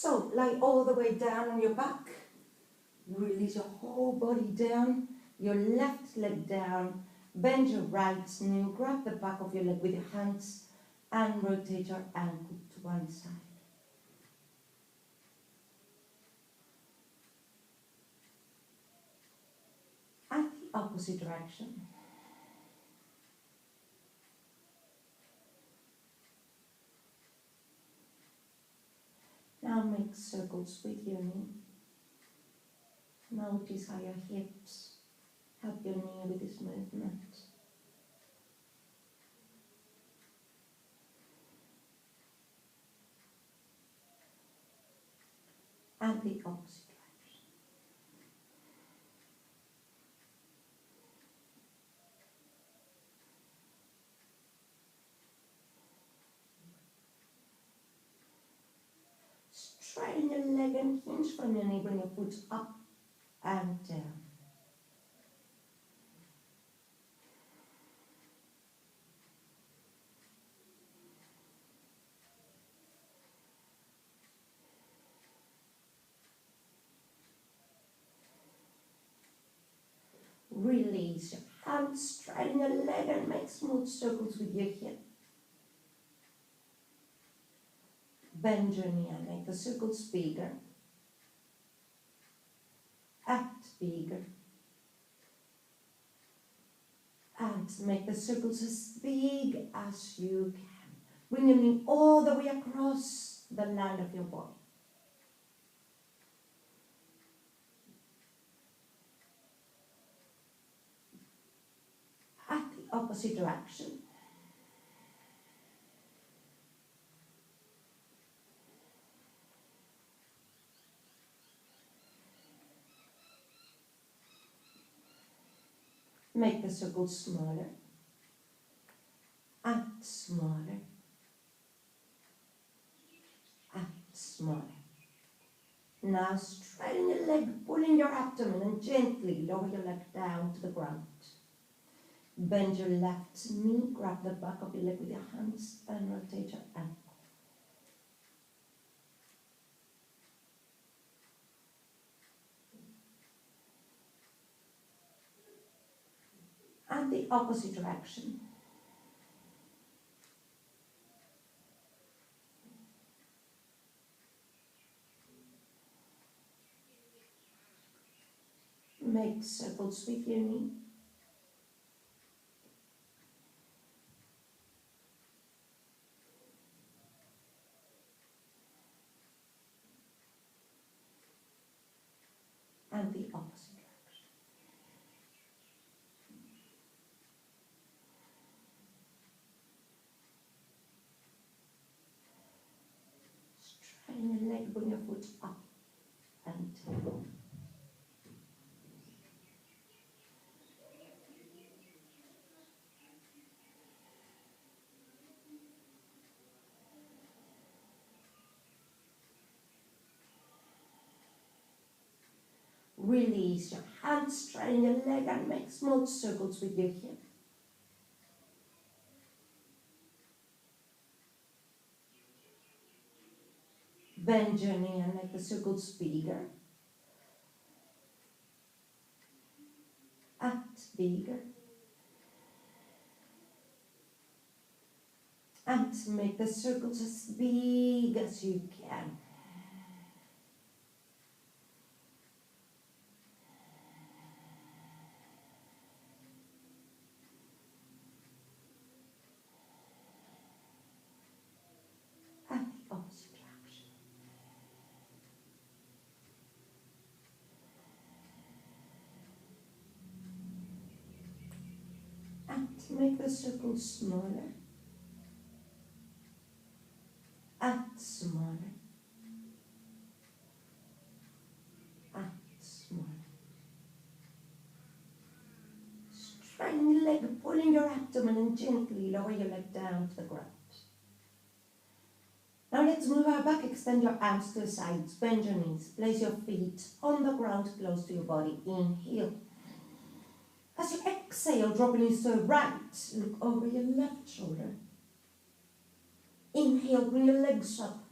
So lie all the way down on your back. Release your whole body down. Your left leg down. Bend your right knee. Grab the back of your leg with your hands and rotate your ankle to one side. And the opposite direction. Now make circles with your knee. Notice how your hips help your knee with this movement. And the opposite direction. Straighten your leg and hinge from your knee. Bring your foot up and down. Release your hands, straighten your leg and make smooth circles with your hip. Bend your knee and make the circles bigger. Act bigger. And make the circles as big as you can. Bring your knee all the way across the line of your body. At the opposite direction. Make the circles smaller and smaller and smaller. Now straighten your leg, pull in your abdomen and gently lower your leg down to the ground. Bend your left knee, grab the back of your leg with your hands and rotate your ankle. And the opposite direction. Make circles with your knee. And the opposite direction. Straighten your leg, bring your foot up and down. Release your hands, straighten your leg and make small circles with your hip. Bend your knee and make the circles bigger. Act bigger. And make the circles as big as you can. And the opposite direction. And make the circles smaller. And smaller. And smaller. Straighten your leg, pulling your abdomen and gently lower your leg down to the ground. Now let's move our back, extend your arms to the sides, bend your knees, place your feet on the ground close to your body. Inhale. As you exhale, drop your knees to the right, look over your left shoulder. Inhale, bring your legs up.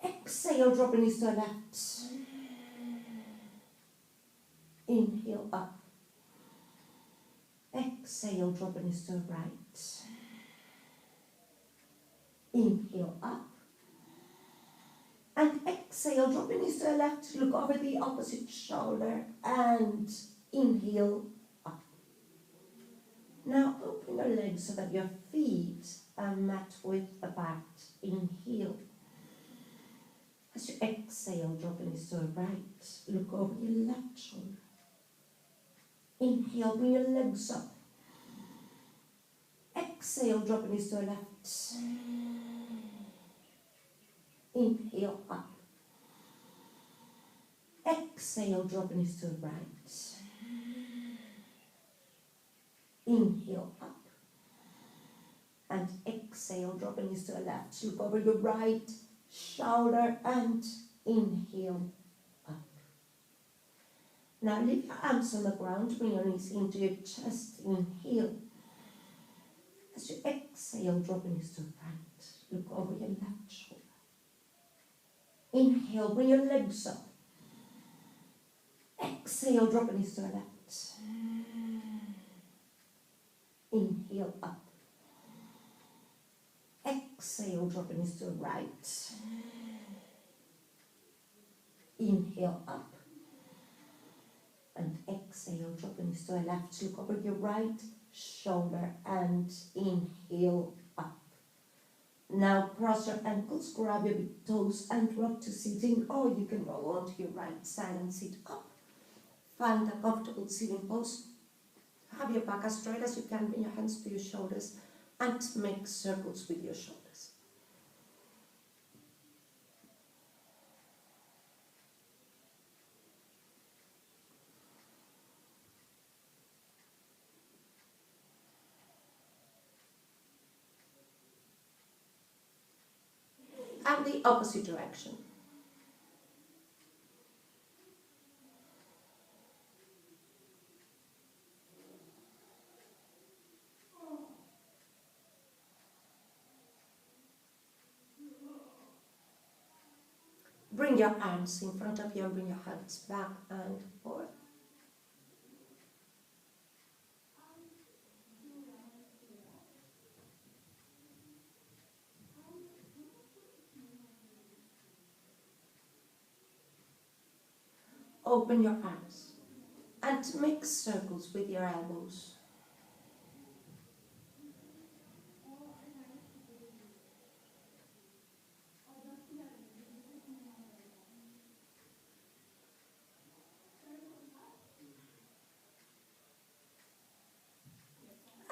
Exhale, drop your knees to the left. Inhale up. Exhale, drop your knees to the right. Inhale up. And exhale, drop your knees to the left. Look over the opposite shoulder and inhale up. Now open your legs so that your feet are met with apart. Inhale. As you exhale, drop your knees to the right. Look over your left shoulder. Inhale, bring your legs up. Exhale, drop your knees to the left. Inhale up. Exhale, drop your knees to the right. Inhale up. And exhale, drop your knees to the left. Look over your right shoulder and inhale up. Now leave your arms on the ground, bring your knees into your chest, inhale. As you exhale, drop your knees to the right. Look over your left shoulder. Inhale, bring your legs up. Exhale, drop your knees to the left. Inhale up. Exhale, drop your knees to the right. Inhale up. And exhale, drop your knees to the left. Look over your right shoulder and inhale up. Now cross your ankles, grab your big toes and rock to sitting, or you can roll onto your right side and sit up. Find a comfortable sitting pose. Have your back as straight as you can, bring your hands to your shoulders and make circles with your shoulders. And the opposite direction. Bring your arms in front of you and bring your hands back and forth. Open your arms and make circles with your elbows.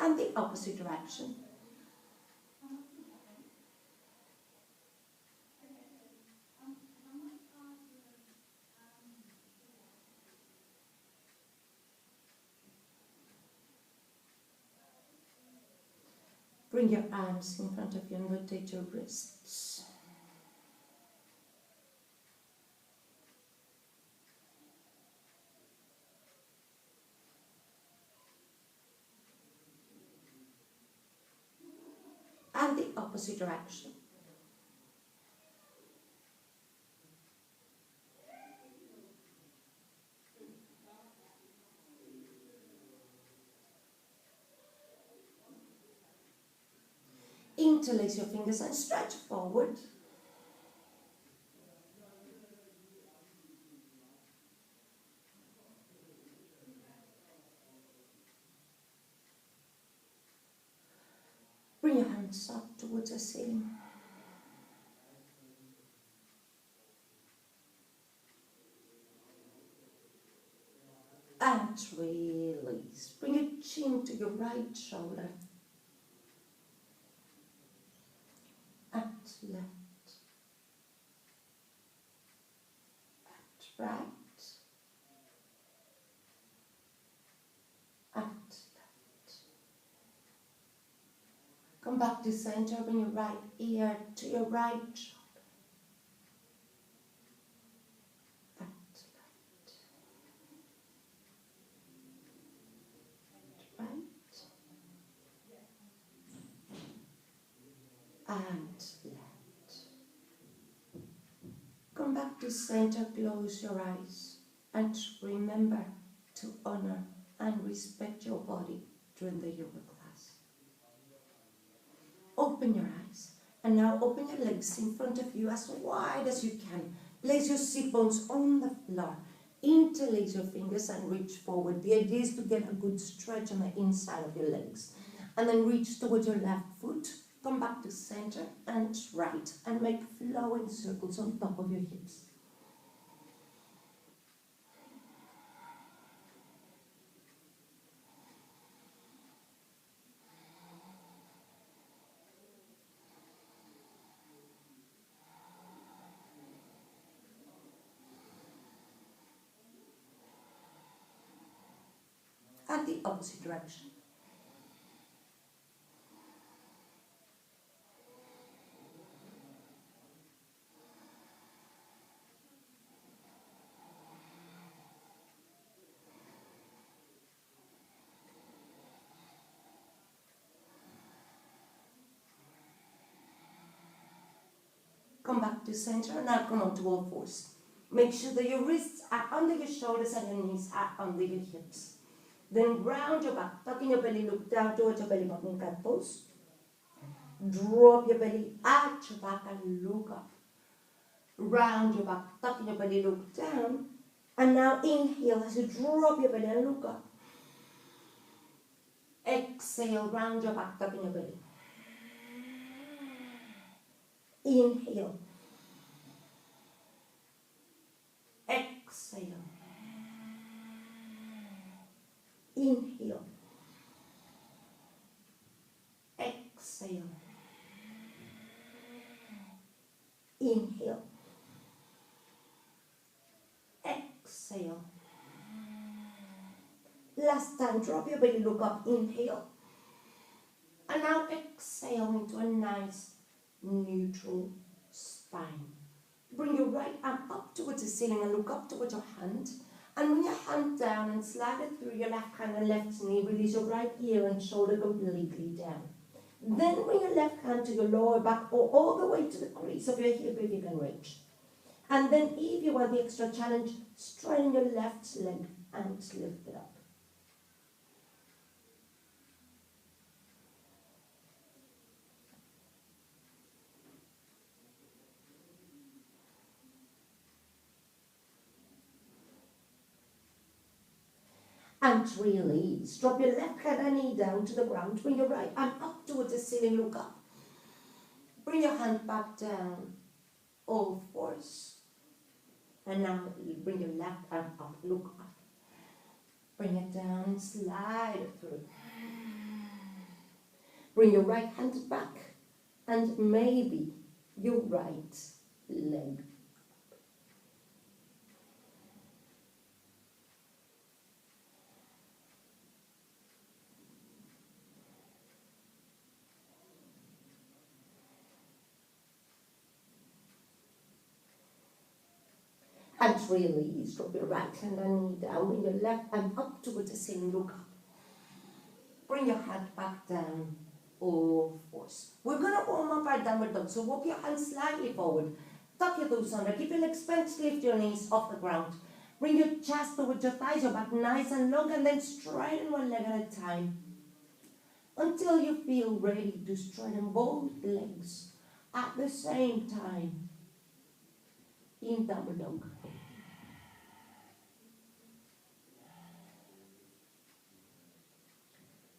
And the opposite direction. Bring your arms in front of you and rotate your wrists. And the opposite direction. Interlace your fingers and stretch forward. Bring your hands up towards the ceiling. And release. Bring your chin to your right shoulder. And left. And right. And left. Come back to center. Bring your right ear to your right shoulder. And left. back to center, close your eyes, and remember to honor and respect your body during the yoga class. Open your eyes, and now open your legs in front of you as wide as you can. Place your sit bones on the floor. Interlace your fingers and reach forward. The idea is to get a good stretch on the inside of your legs. And then reach towards your left foot. Come back to center and right. And make flowing circles on top of your hips. And the opposite direction. Come back to center and now come on to all fours. Make sure that your wrists are under your shoulders and your knees are under your hips. Then round your back, tucking your belly, look down towards your belly button, cat pose. Drop your belly, arch your back and look up. Round your back, tucking your belly, look down. And now inhale as you drop your belly and look up. Exhale, round your back, tucking your belly. Inhale. Exhale. Inhale. Exhale. Inhale. Exhale. Last time, drop your belly, look up, inhale. And now exhale into a nice neutral spine. Bring your right arm up towards the ceiling and look up towards your hand. And bring your hand down and slide it through your left hand and left knee. Release your right ear and shoulder completely down. Then bring your left hand to your lower back or all the way to the crease of your hip if you can reach. And then if you want the extra challenge, straighten your left leg and lift it up. And release. Drop your left hand and knee down to the ground. Bring your right arm up towards the ceiling, look up. Bring your hand back down, all fours. And now bring your left arm up, look up. Bring it down, slide it through. Bring your right hand back and maybe your right leg. And release. Drop your right hand and knee down. Bring your left arm up towards the ceiling, look up. Bring your hand back down, all fours. We're going to warm up our downward dog. So walk your hands slightly forward. Tuck your toes under. Keep your legs bent. Lift your knees off the ground. Bring your chest towards your thighs, your back nice and long, and then straighten one leg at a time. Until you feel ready to straighten both legs at the same time. In downward dog.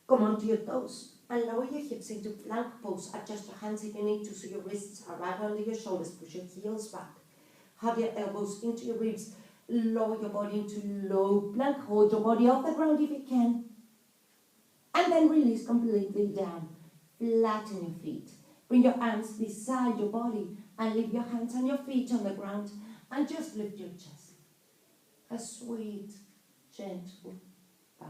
Come onto your toes and lower your hips into plank pose. Adjust your hands if you need to so your wrists are right under your shoulders. Push your heels back. Hug your elbows into your ribs. Lower your body into low plank. Hold your body off the ground if you can. And then release completely down. Flatten your feet. Bring your arms beside your body and leave your hands and your feet on the ground and just lift your chest. A sweet, gentle back.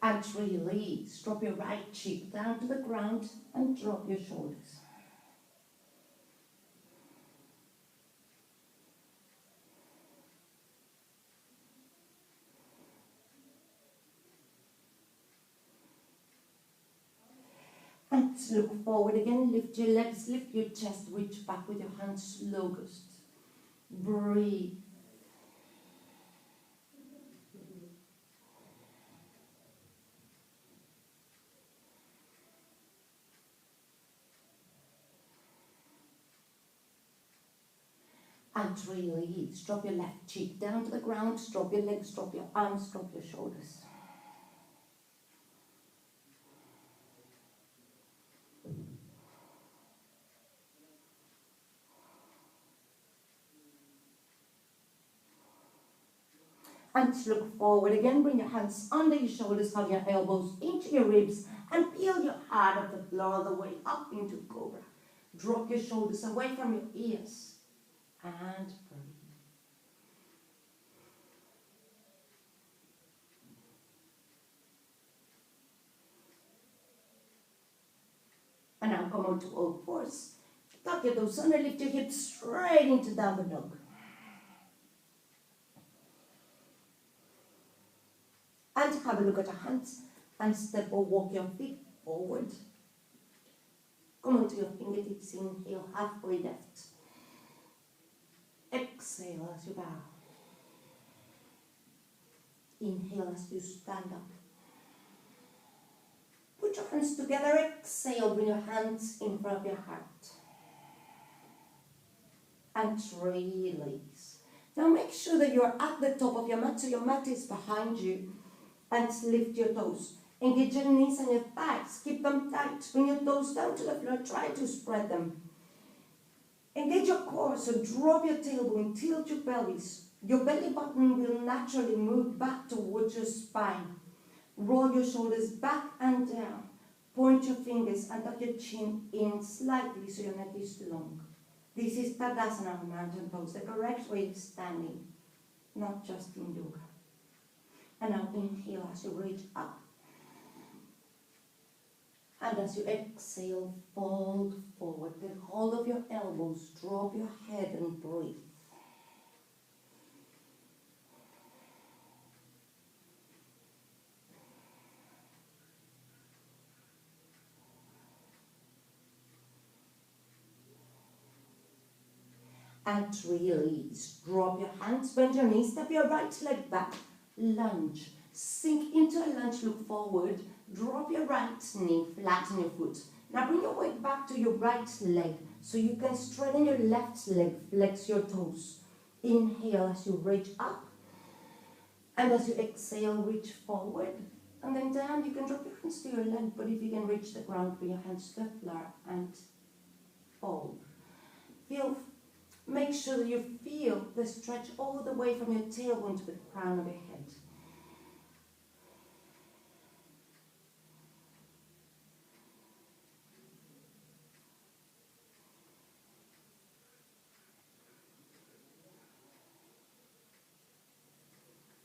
And release. Drop your right cheek down to the ground and drop your shoulders. And look forward again, lift your legs, lift your chest, reach back with your hands slowest. Breathe. And release. Drop your left cheek down to the ground, drop your legs, drop your arms, drop your shoulders. And look forward again, bring your hands under your shoulders, hug your elbows into your ribs, and peel your heart off the floor all the way up into cobra. Drop your shoulders away from your ears, and breathe. And now come on to all fours. Tuck your toes under, lift your hips straight into downward dog. And have a look at your hands and step or walk your feet forward. Come onto your fingertips, inhale, halfway left. Exhale as you bow. Inhale as you stand up. Put your hands together, exhale, bring your hands in front of your heart. And release. Now make sure that you are at the top of your mat, so your mat is behind you. And lift your toes. Engage your knees and your thighs. Keep them tight. Bring your toes down to the floor. Try to spread them. Engage your core, so drop your tailbone, tilt your pelvis. Your belly button will naturally move back towards your spine. Roll your shoulders back and down. Point your fingers and tuck your chin in slightly so your neck is long. This is Tadasana, mountain pose, the correct way of standing, not just in yoga. And now inhale as you reach up. And as you exhale, fold forward. Get hold of your elbows, drop your head and breathe. And release. Drop your hands, bend your knees, step your right leg back. Lunge. Sink into a lunge, look forward. Drop your right knee, flatten your foot. Now bring your weight back to your right leg so you can straighten your left leg, flex your toes. Inhale as you reach up. And as you exhale, reach forward. And then down, you can drop your hands to your leg, but if you can reach the ground, bring your hands to the floor and fold. Make sure that you feel the stretch all the way from your tailbone to the crown of your head.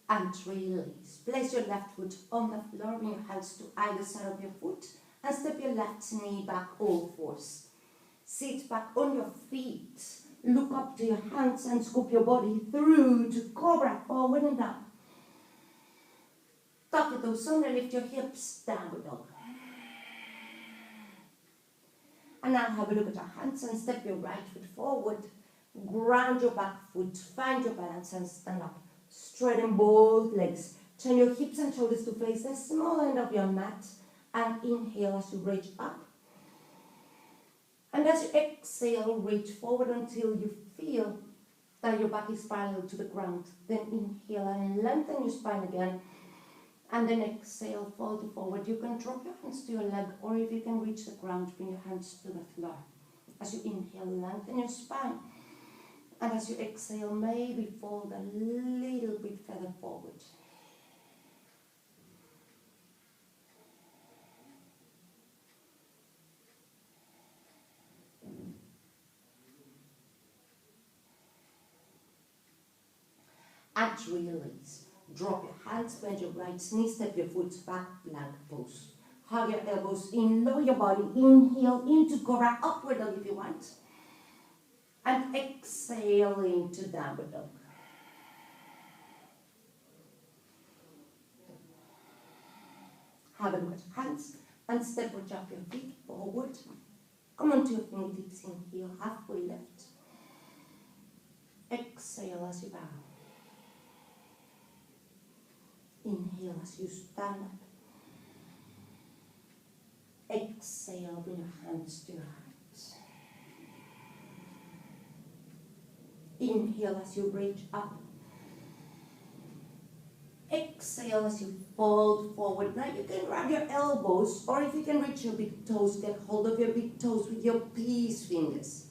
And release. Place your left foot on the floor, bring your hands to either side of your foot, and step your left knee back all fours. Sit back on your feet. Look up to your hands and scoop your body through to cobra, forward and down. Tuck your toes under, lift your hips, downward dog. And now have a look at your hands and step your right foot forward. Ground your back foot, find your balance and stand up. Straighten both legs. Turn your hips and shoulders to face the small end of your mat. And inhale as you reach up. And as you exhale, reach forward until you feel that your back is parallel to the ground. Then inhale and lengthen your spine again. And then exhale, fold forward. You can drop your hands to your leg, or if you can reach the ground, bring your hands to the floor. As you inhale, lengthen your spine. And as you exhale, maybe fold a little bit further forward. And release. Drop your hands, bend your right knee, step your foot back, plank pose. Hug your elbows in, lower your body, inhale into cobra, upward dog if you want. And exhale into downward dog. Have a look at your hands. And step or jump your feet forward. Come onto your fingertips, inhale, halfway lift. Exhale as you bow. Inhale as you stand up. Exhale, bring your hands to your heart. Inhale as you reach up. Exhale as you fold forward. Now you can grab your elbows, or if you can reach your big toes, get hold of your big toes with your peace fingers.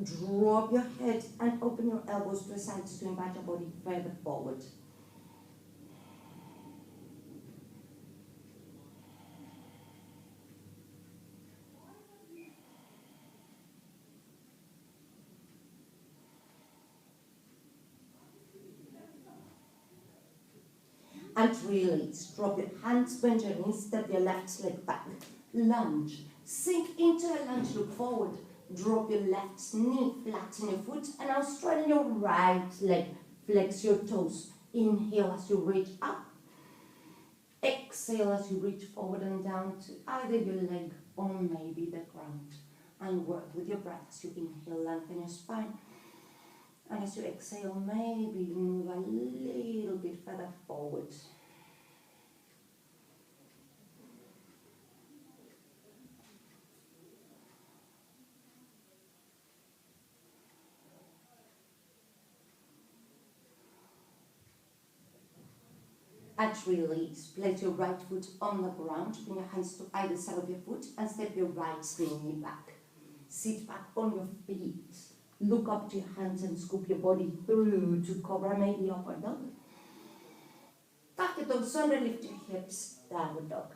Drop your head and open your elbows to the sides to invite your body further forward. And release. Drop your hands, bend your knees, step your left leg back. Lunge. Sink into a lunge, look forward. Drop your left knee, flatten your foot, and now straighten your right leg. Flex your toes. Inhale as you reach up. Exhale as you reach forward and down to either your leg or maybe the ground. And work with your breath as you inhale, lengthen your spine. And as you exhale, maybe move a little bit further forward. And release. Place your right foot on the ground. Bring your hands to either side of your foot and step your right knee back. Sit back on your feet. Look up to your hands and scoop your body through to cobra, maybe upward dog. Tuck your toes under, lift your hips, downward dog.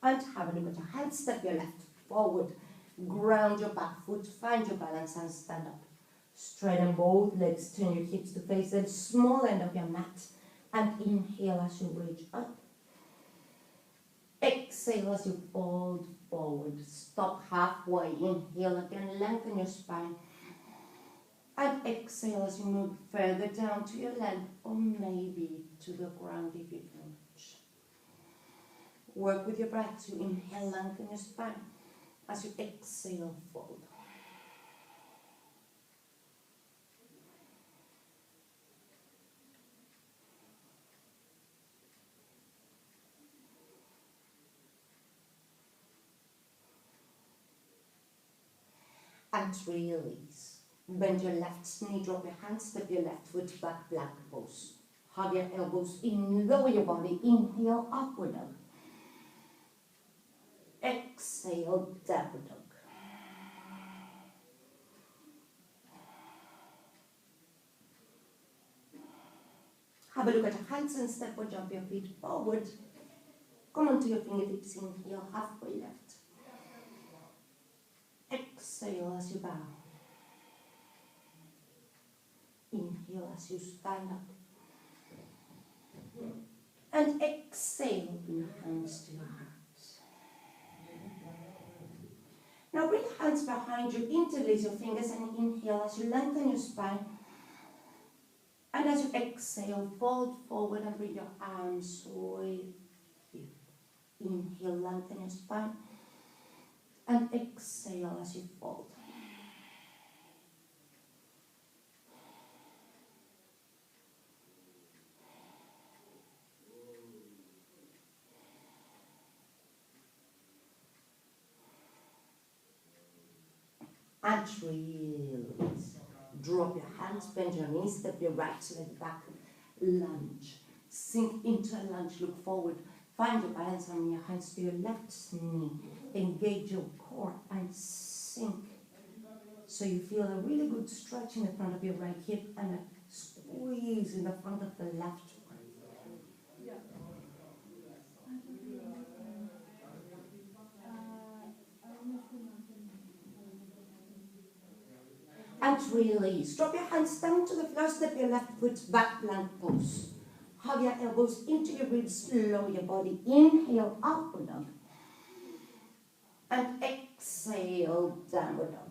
And have a look at your hands, step your left forward. Ground your back foot, find your balance and stand up. Straighten both legs, turn your hips to face the small end of your mat. And inhale as you reach up. Exhale as you fold forward. Stop halfway. Inhale again, lengthen your spine. And exhale as you move further down to your leg or maybe to the ground if you can reach. Work with your breath. You inhale, lengthen your spine. As you exhale, fold. And release. Bend your left knee, drop your hands, step your left foot back, plank pose. Hug your elbows in, lower your body, inhale, upward dog. Exhale, downward dog. Have a look at your hands and step or jump your feet forward. Come onto your fingertips, inhale, halfway left. Exhale as you bow. Inhale as you stand up. And exhale, bring your hands to your heart. Now bring your hands behind you, interlace your fingers and inhale as you lengthen your spine. And as you exhale, fold forward and bring your arms with you. Inhale, lengthen your spine. And exhale as you fold. And release. Drop your hands, bend your knees, step your right leg back, lunge. Sink into a lunge, look forward. Find your balance and bring your hands to your left knee. Engage your core and sink. So you feel a really good stretch in the front of your right hip and a squeeze in the front of the left one. And release. Drop your hands down to the floor, step your left foot back, plank pose. Hug your elbows into your ribs, lower your body. Inhale, upward dog. And exhale, downward dog.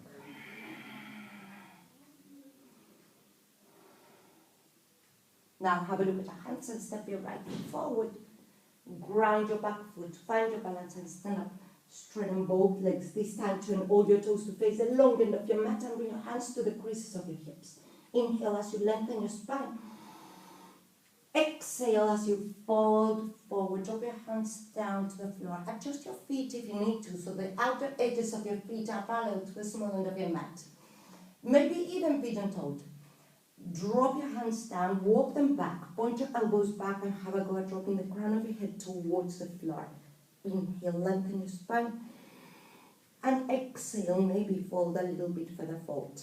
Now have a look at your hands and step your right foot forward. Ground your back foot, find your balance and stand up. Straighten both legs. This time turn all your toes to face the long end of your mat and bring your hands to the creases of your hips. Inhale as you lengthen your spine. Exhale as you fold forward. Drop your hands down to the floor. Adjust your feet if you need to, so the outer edges of your feet are parallel to the small end of your mat. Maybe even pigeon-toed. Drop your hands down, walk them back, point your elbows back and have a go at dropping the crown of your head towards the floor. Inhale, lengthen your spine. And exhale, maybe fold a little bit further forward.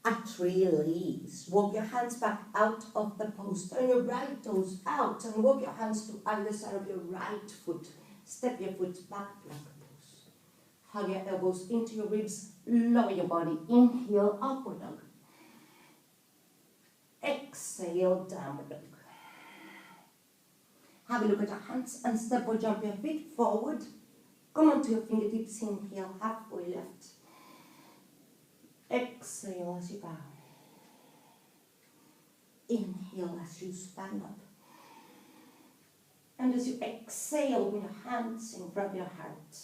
At release, walk your hands back out of the pose. Turn your right toes out and walk your hands to either side of your right foot. Step your foot back, plank pose. Hug your elbows into your ribs, lower your body. Inhale, upward dog. Exhale, downward dog. Have a look at your hands and step or jump your feet forward. Come onto your fingertips, inhale, halfway left. Exhale as you bow. Inhale as you stand up. And as you exhale with your hands in front of your heart.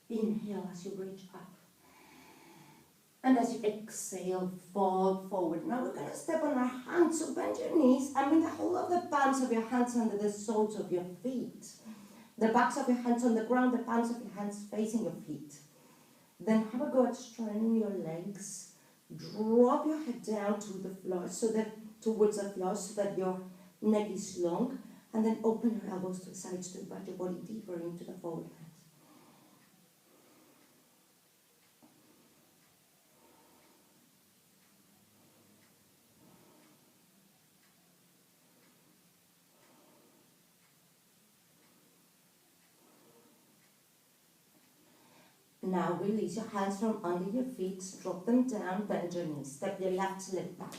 Inhale as you reach up. And as you exhale, fold forward. Now we're going to step on our hands. So bend your knees and bring the whole of the palms of your hands under the soles of your feet. The backs of your hands on the ground, the palms of your hands facing your feet. Then have a go at straightening your legs. Drop your head down to the floor, towards the floor, so that your neck is long. And then open your elbows to the sides to invite your body deeper into the forward bend. Now release your hands from under your feet, drop them down, bend your knees, step your left leg back,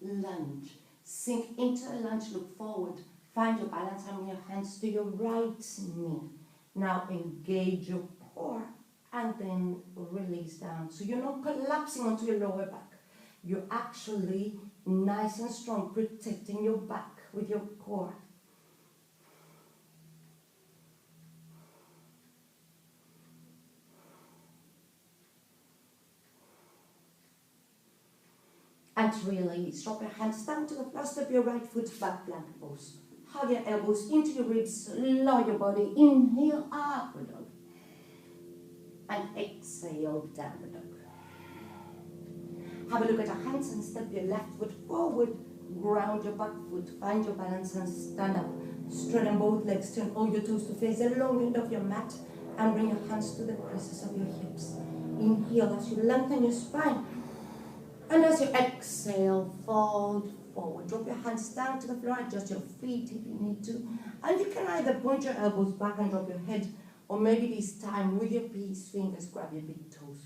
lunge, sink into a lunge, look forward, find your balance and bring your hands to your right knee. Now engage your core and then release down. So you're not collapsing onto your lower back. You're actually nice and strong, protecting your back with your core. And release. Drop your hands down to the floor, step your right foot back, plank pose. Hug your elbows into your ribs, lower your body. Inhale, upward dog. And exhale, downward dog. Have a look at your hands and step your left foot forward. Ground your back foot, find your balance and stand up. Straighten both legs, turn all your toes to face the long end of your mat and bring your hands to the creases of your hips. Inhale as you lengthen your spine. And as you exhale, fold forward. Drop your hands down to the floor, adjust your feet if you need to. And you can either point your elbows back and drop your head, or maybe this time with your peace fingers, grab your big toes.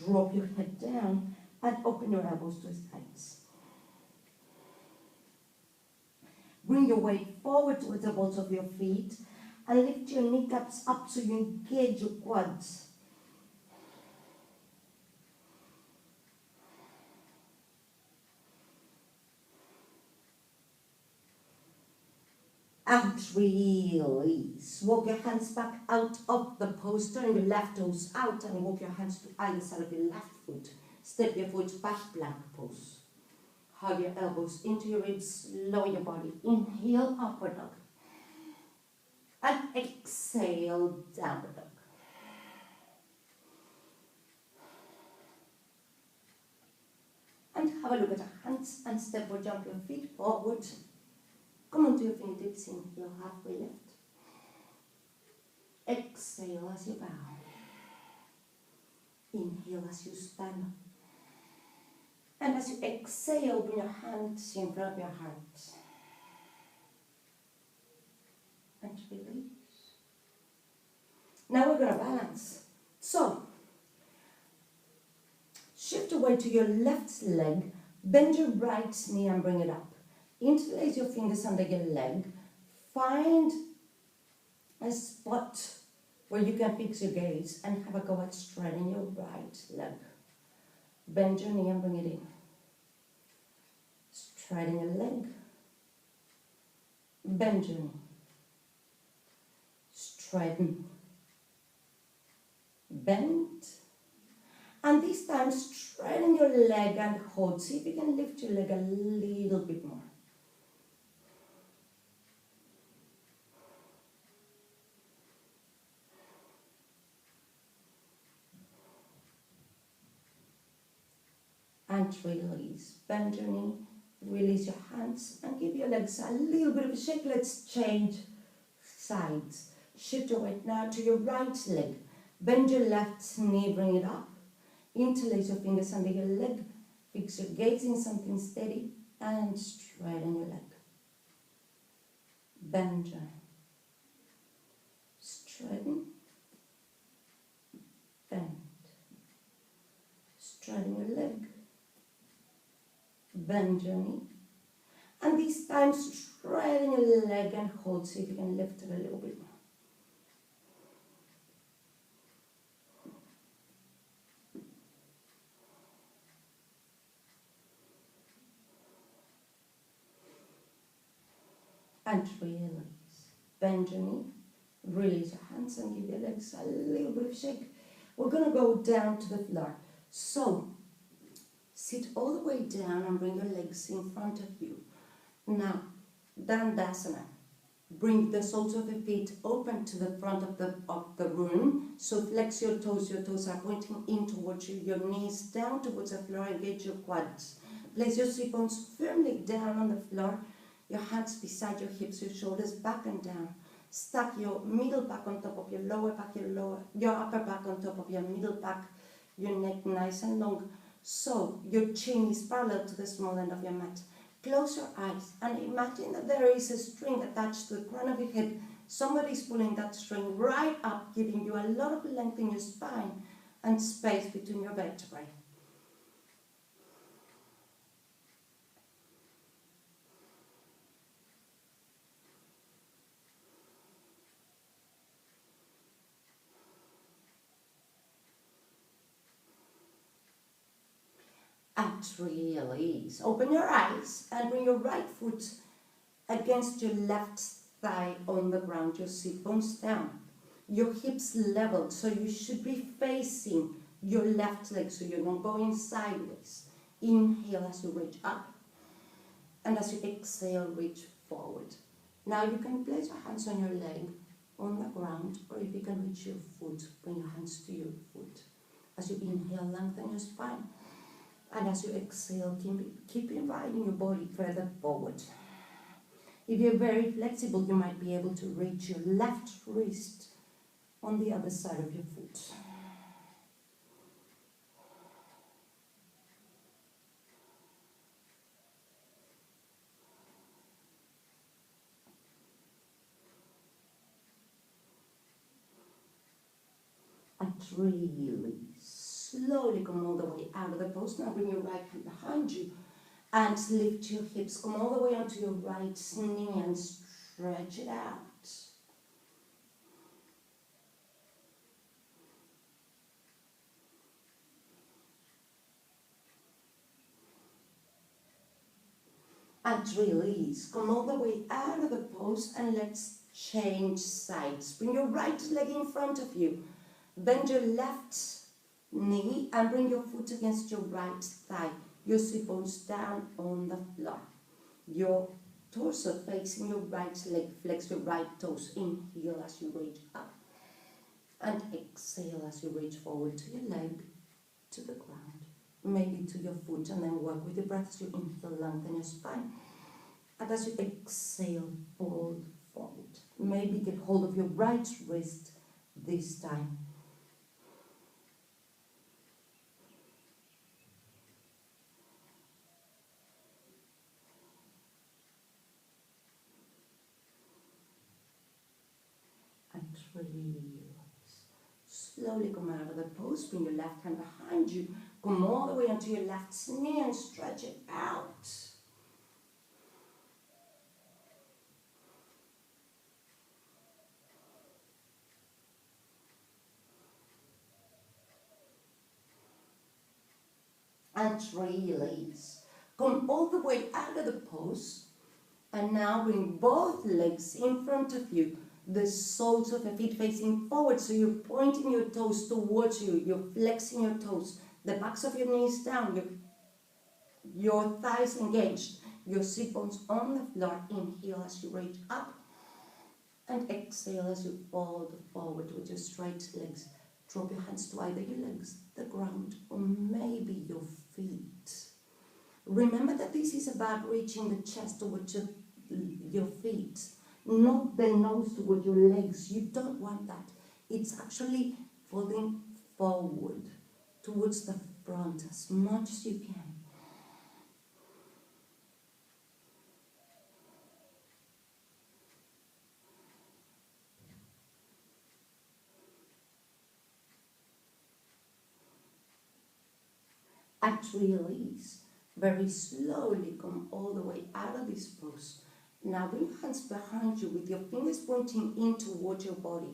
Drop your head down and open your elbows to the sides. Bring your weight forward towards the balls of your feet and lift your kneecaps up so you engage your quads. And release. Walk your hands back out of the pose. Turn your left toes out and walk your hands to either side of your left foot. Step your foot back, plank pose. Hug your elbows into your ribs, lower your body. Inhale, upward dog. And exhale, downward dog. And have a look at your hands and step or jump your feet forward. Come onto your fingertips, inhale, halfway left. Exhale as you bow. Inhale as you stand up. And as you exhale, bring your hands in front of your heart. And release. Now we're going to balance. So, shift your weight to your left leg. Bend your right knee and bring it up. Interlace your fingers under your leg. Find a spot where you can fix your gaze and have a go at straightening your right leg. Bend your knee and bring it in. Straighten your leg. Bend your knee. Straighten. Bend. And this time straighten your leg and hold. See if you can lift your leg a little bit more. And release. Bend your knee. Release your hands and give your legs a little bit of a shake. Let's change sides. Shift your weight now to your right leg. Bend your left knee, bring it up. Interlace your fingers under your leg. Fix your gaze in something steady and straighten your leg. Bend your knee. Straighten. Bend. Straighten your leg. Bend your knee. And this time straighten your leg and hold. See if you can lift it a little bit more. And release. Bend your knee. Release your hands and give your legs a little bit of shake. We're going to go down to the floor. So, sit all the way down and bring your legs in front of you. Now, Dandasana. Bring the soles of the feet open to the front of the room. So flex your toes are pointing in towards you, your knees down towards the floor, engage your quads. Place your sit bones firmly down on the floor, your hands beside your hips, your shoulders back and down. Stack your middle back on top of your lower back, your upper back on top of your middle back, your neck nice and long. So your chin is parallel to the small end of your mat. Close your eyes and imagine that there is a string attached to the crown of your head. Somebody's pulling that string right up, giving you a lot of length in your spine and space between your vertebrae. And release. Open your eyes and bring your right foot against your left thigh on the ground, your sit bones down, your hips leveled, so you should be facing your left leg, so you're not going sideways. Inhale as you reach up, and as you exhale, reach forward. Now you can place your hands on your leg, on the ground, or if you can reach your foot, bring your hands to your foot. As you inhale, lengthen your spine. And as you exhale, keep inviting your body further forward. If you're very flexible, you might be able to reach your left wrist on the other side of your foot. And release. Slowly come all the way out of the pose. Now bring your right hand behind you and lift your hips. Come all the way onto your right knee and stretch it out. And release. Come all the way out of the pose and let's change sides. Bring your right leg in front of you. Bend your left knee and bring your foot against your right thigh. Your sit bones down on the floor. Your torso facing your right leg. Flex your right toes. Inhale as you reach up. And exhale as you reach forward to your leg, to the ground, maybe to your foot, and then work with your breath as you inhale, lengthen your spine. And as you exhale, fold forward. Maybe get hold of your right wrist this time. And release. slowly come out of the pose, bring your left hand behind you, come all the way onto your left knee and stretch it out. And release. Come all the way out of the pose, and now bring both legs in front of you, the soles of the feet facing forward, so you're pointing your toes towards you, you're flexing your toes, the backs of your knees down, your thighs engaged, your sit bones on the floor. Inhale as you reach up, and exhale as you fold forward with your straight legs. Drop your hands to either your legs, the ground, or maybe your feet. Remember that this is about reaching the chest towards your feet, not the nose towards your legs. You don't want that. It's actually folding forward towards the front as much as you can. And release. Very slowly come all the way out of this pose. Now bring your hands behind you with your fingers pointing in towards your body.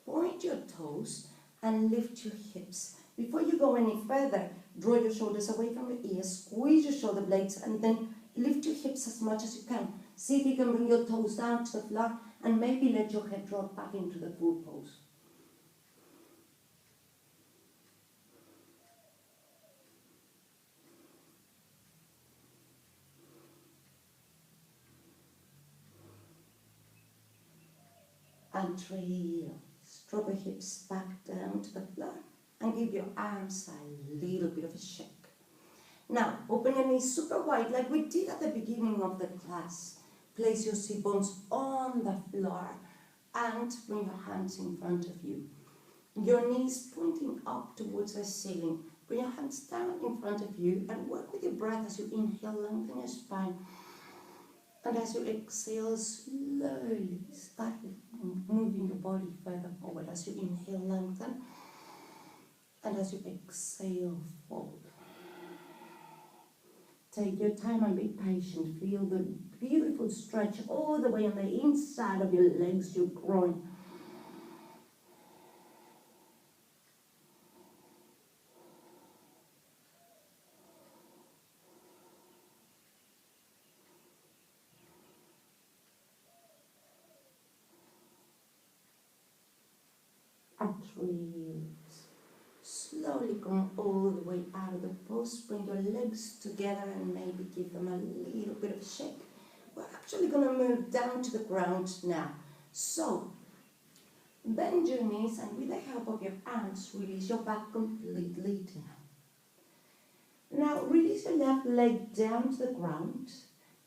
Point your toes and lift your hips. Before you go any further, draw your shoulders away from your ears, squeeze your shoulder blades, and then lift your hips as much as you can. See if you can bring your toes down to the floor and maybe let your head drop back into the full pose. And release. Drop your hips back down to the floor and give your arms a little bit of a shake. Now, open your knees super wide like we did at the beginning of the class. Place your sit bones on the floor and bring your hands in front of you. Your knees pointing up towards the ceiling. Bring your hands down in front of you and work with your breath as you inhale, lengthen your spine. And as you exhale, slowly start moving your body further forward. As you inhale, lengthen. And as you exhale, fold. Take your time and be patient. Feel the beautiful stretch all the way on the inside of your legs, your groin. And release. Slowly come all the way out of the pose. Bring your legs together and maybe give them a little bit of a shake. We're actually going to move down to the ground now. So, bend your knees and with the help of your arms, release your back completely down. Now, release your left leg down to the ground.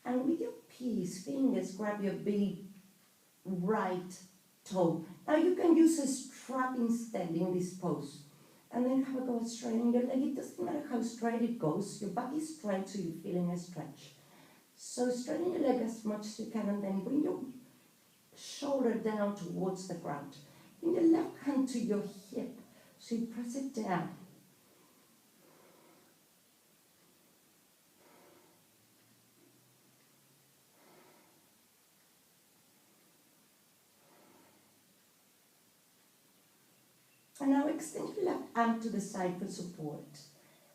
And with your fingers, grab your big right toe. Now, you can use a strap instead in this pose. And then have a go at straightening your leg. It doesn't matter how straight it goes. Your back is straight, so you're feeling a stretch. So straighten your leg as much as you can, and then bring your shoulder down towards the ground. Bring your left hand to your hip, so you press it down. And now extend your left arm to the side for support.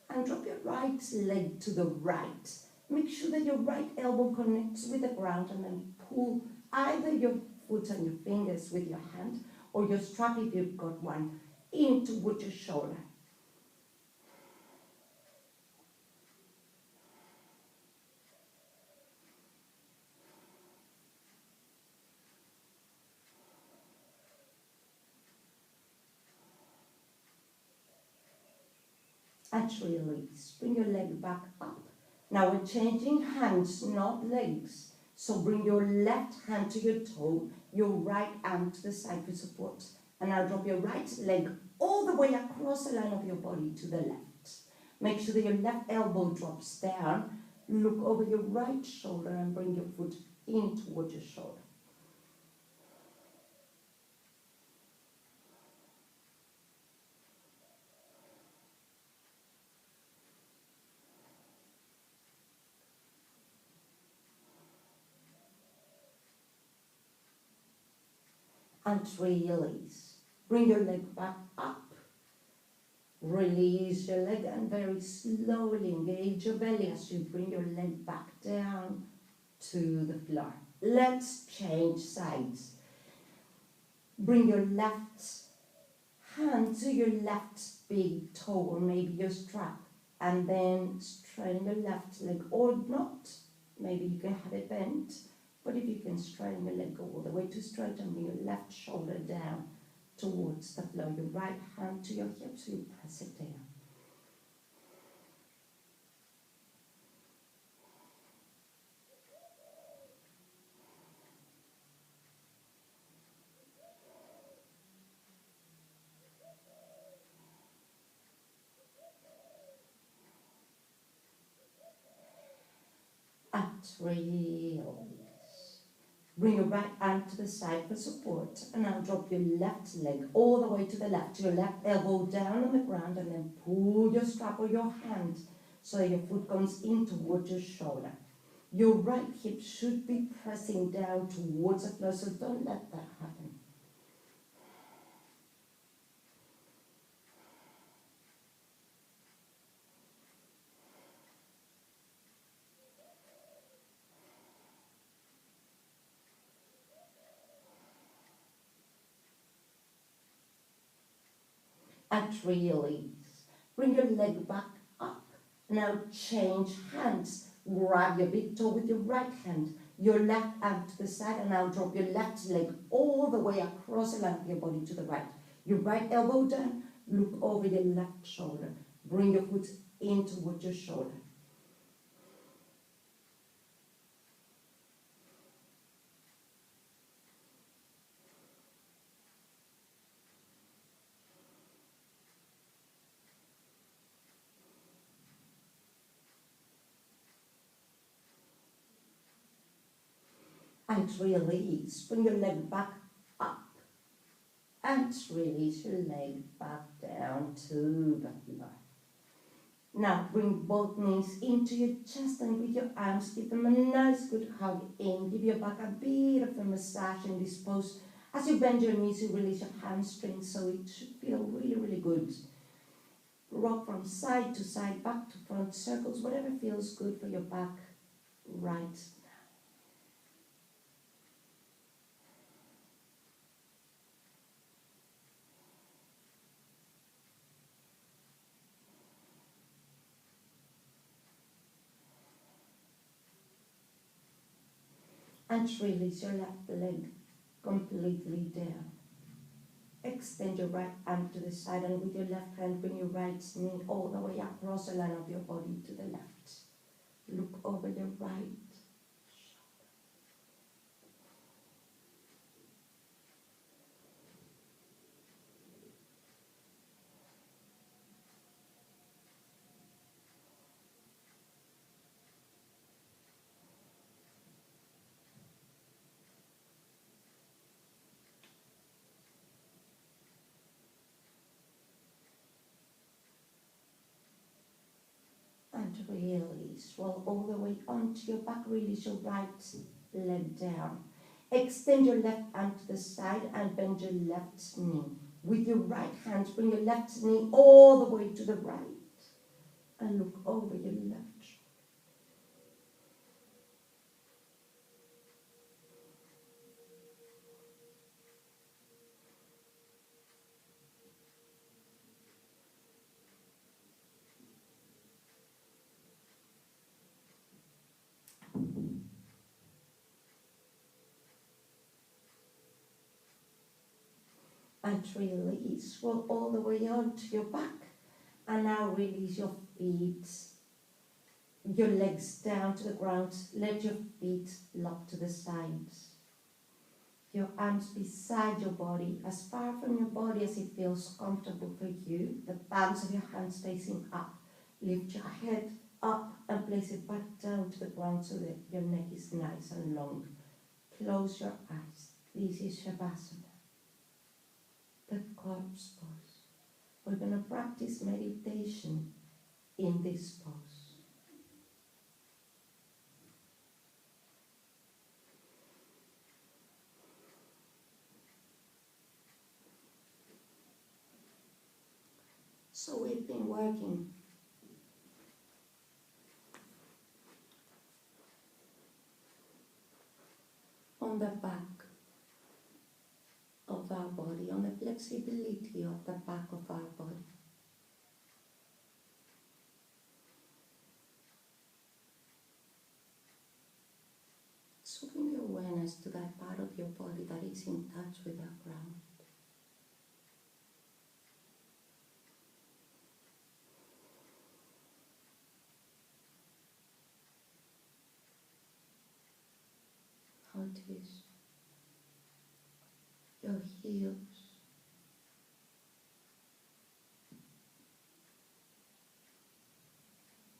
And drop your right leg to the right. Make sure that your right elbow connects with the ground, and then pull either your foot and your fingers with your hand, or your strap if you've got one, in towards your shoulder. And release. Bring your leg back up. Now we're changing hands, not legs. So bring your left hand to your toe, your right arm to the side for support. And now drop your right leg all the way across the line of your body to the left. Make sure that your left elbow drops down. Look over your right shoulder and bring your foot in towards your shoulder. and release. Bring your leg back up. Release your leg and very slowly engage your belly as you bring your leg back down to the floor. Let's change sides. Bring your left hand to your left big toe or maybe your strap, and then straighten your left leg or not. Maybe you can have it bent, but if you can straighten your leg all the way to straight and bring your left shoulder down towards the floor, your right hand to your hip so you press it down. And release. Bring your right arm to the side for support, and now drop your left leg all the way to the left, your left elbow down on the ground, and then pull your strap or your hand so that your foot comes in towards your shoulder. Your right hip should be pressing down towards the floor, so don't let that happen. And release. Bring your leg back up. Now change hands. Grab your big toe with your right hand, your left arm to the side, and now drop your left leg all the way across the length of your body to the right. Your right elbow down, look over your left shoulder. Bring your foot in towards your shoulder. And release. Bring your leg back up. And release your leg back down to the floor. Now bring both knees into your chest, and with your arms give them a nice good hug in. Give your back a bit of a massage in this pose. As you bend your knees, you release your hamstrings, so it should feel really, really good. Rock from side to side, back to front, circles, whatever feels good for your back right. And release your left leg completely down. Extend your right arm to the side, and with your left hand bring your right knee all the way across the line of your body to the left. Look over your right. And release. Roll all the way onto your back. Release your right leg down. Extend your left arm to the side and bend your left knee. With your right hand, bring your left knee all the way to the right. And look over your left shoulder. And release. Roll all the way onto your back. And now release your feet, your legs down to the ground. Let your feet lock to the sides. Your arms beside your body, as far from your body as it feels comfortable for you. The palms of your hands facing up. Lift your head up and place it back down to the ground so that your neck is nice and long. Close your eyes. This is Shavasana, the corpse pose. We're going to practice meditation in this pose. So we've been working on the back of our body, on the flexibility of the back of our body. So bring your awareness to that part of your body that is in touch with the ground. Notice your heels.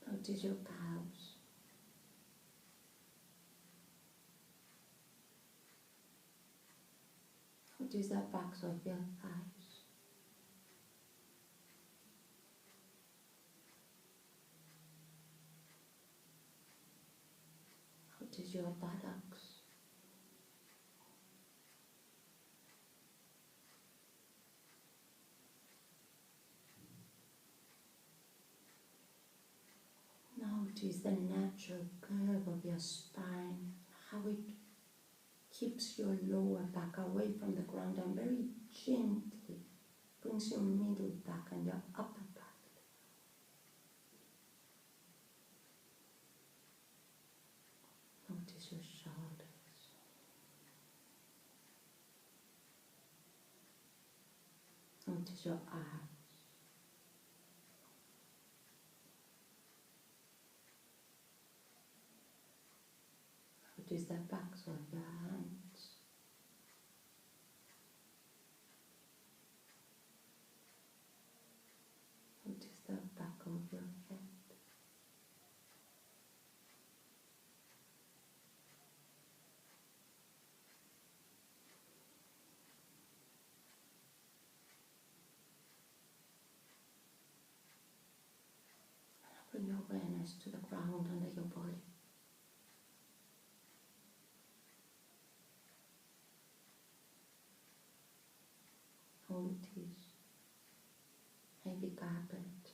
Notice your calves. Notice the backs of your thighs. Notice your buttocks. Notice the natural curve of your spine, how it keeps your lower back away from the ground and very gently brings your middle back and your upper back. Notice your shoulders. Notice your arms. Notice the backs of your hands. Notice the back of your head. Bring your awareness to the ground under your body. Notice maybe carpet,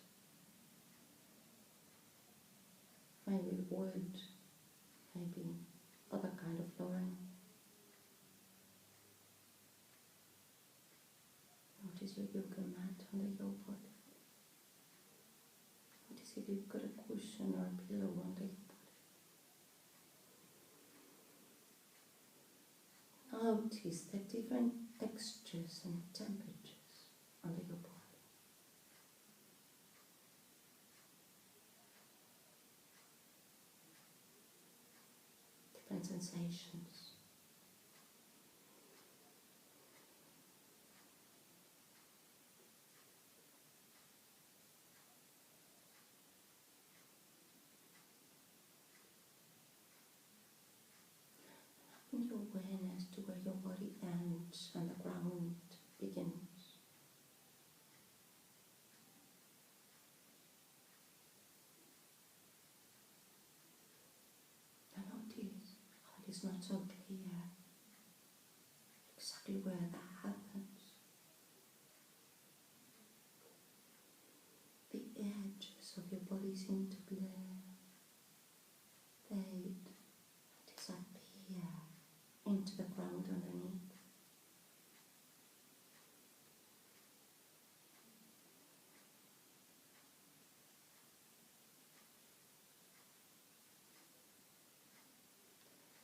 maybe wood, maybe other kind of flooring. Notice your yoga mat under your body. Notice if you've got a cushion or a pillow under your body. Notice the different textures and temperatures under your body. Different sensations. Bring your awareness to where your body ends and the ground begins. And notice how it is not so clear exactly where that happens. The edges of your body seem to blur, fade, disappear into the ground underneath.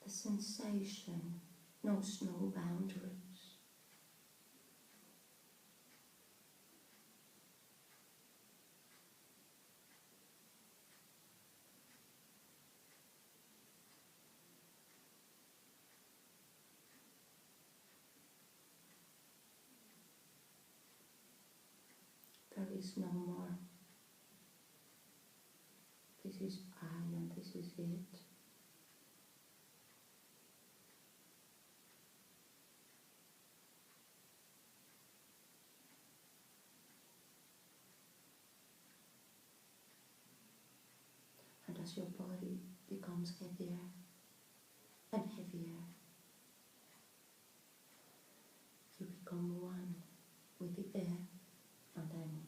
The sensation knows no boundaries. There is no more. This is I and this is it. And as your body becomes heavier and heavier, you become one with the air underneath.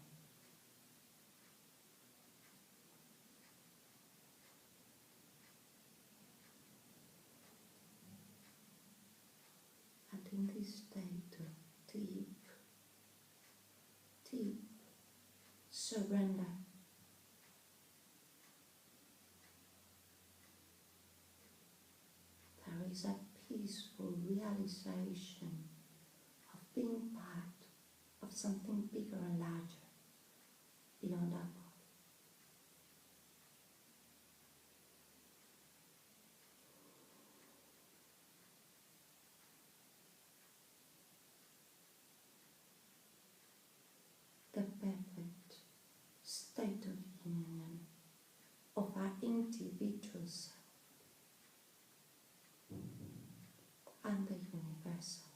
in this state of deep surrender. There is a peaceful realization of being part of something bigger and larger beyond our body. The perfect state of union of our individual self and the universals.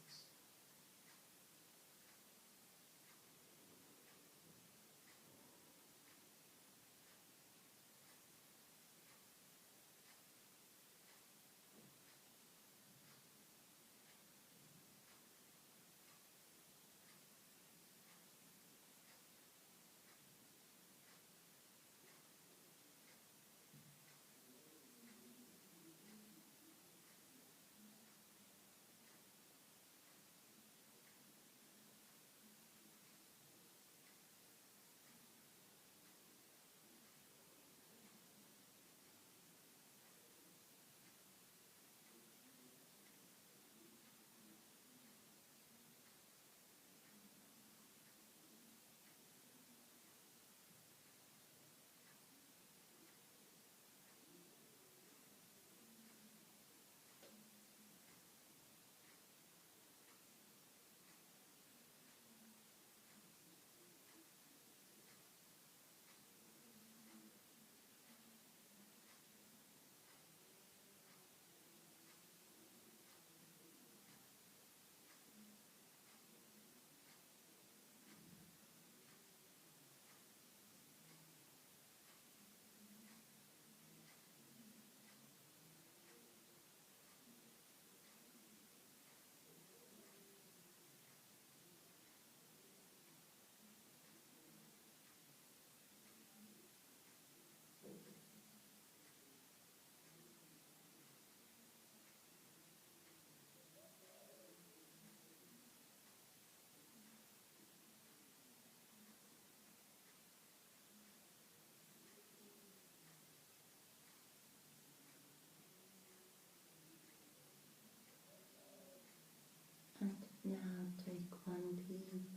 And now take one deep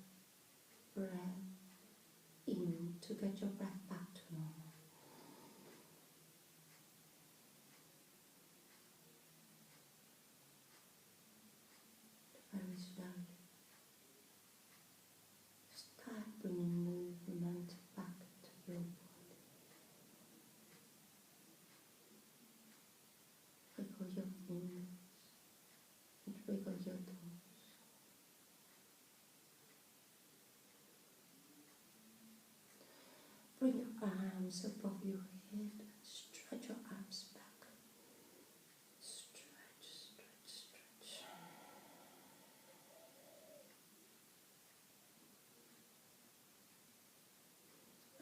breath in to get your breath back to normal. Very slowly. Start bringing movement back to your body. Wiggle your fingers and wiggle your toes. Bring your arms above your head and stretch your arms back. Stretch, stretch, stretch.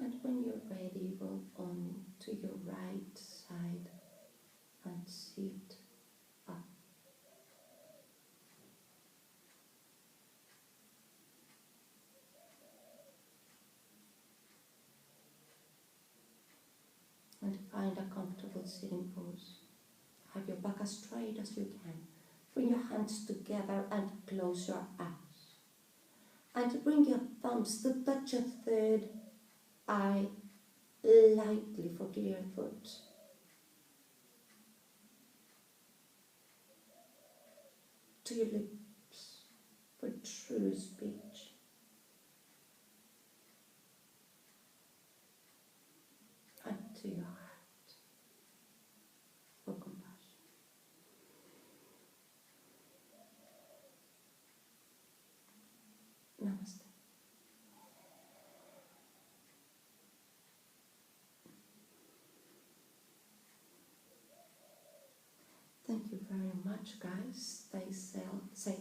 And when you're ready, roll on to your right side and sit up. And find a comfortable sitting pose. Have your back as straight as you can. Bring your hands together and close your eyes. And bring your thumbs to touch your third eye lightly for clear thought. To your lips for true speech. And to your heart for compassion. Namaste. Thank you very much, guys. Stay safe